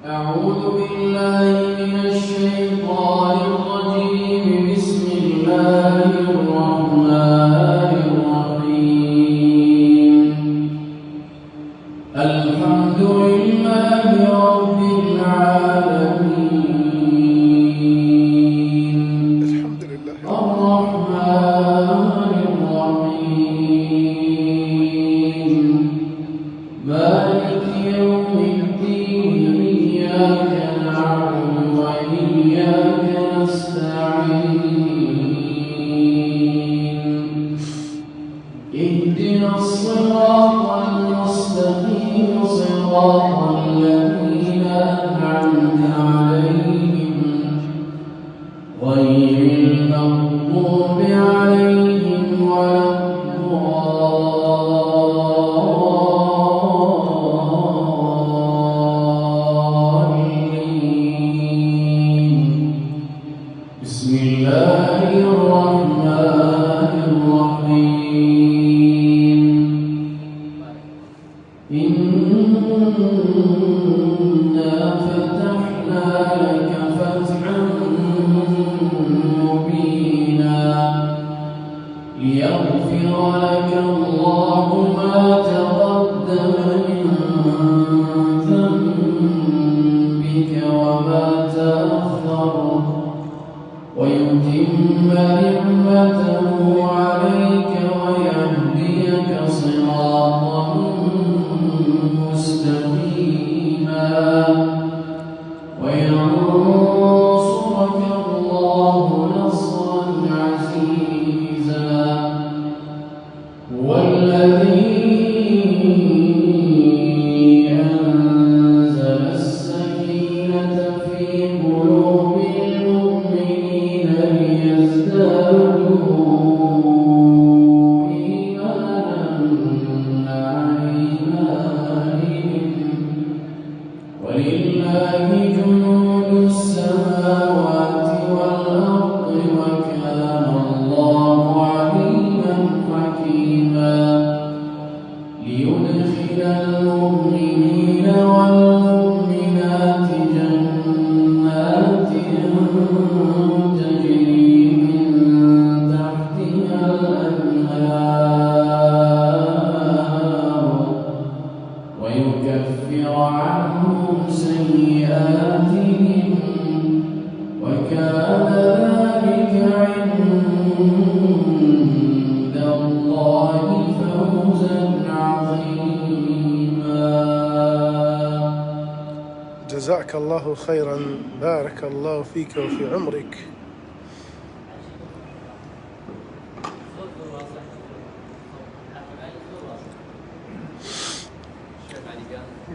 أعوذ بالله من الشيطان الرجيم. بسم الله الرحمن الرحيم. الحمد لله رب العالمين. الحمد لله الرحمن الرحيم. مالك يوم الدين. إياك نعبد وإياك نستعين. اهدنا الصراط المستقيم صراط الذين أنعمت عليهم غير المغضوب عليهم ولا الضالين. بسم الله الرحمن الرحيم. إنا فتحنا لك فتحا مبينا ليغفر لك الله ما تقدم من ذنبك وما تأخر ويتم نعمته عليك ويهديك صراطا مستقيما وينصرك الله نصرا عزيزا. هو الذي أنزل السكينة في قلوب المؤمنين ليزدادوا إيمانا مع إيمانهم ولله جنود السماوات والأرض وكان الله عليما حكيما. ليدخل المؤمنين والمؤمنات جنات تجري من تحتها الأنهار ويكفر عنهم سيئاتهم وكان ذلك عند الله فوزا عظيما. جزاك الله خيرا، بارك الله فيك وفي عمرك.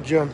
جان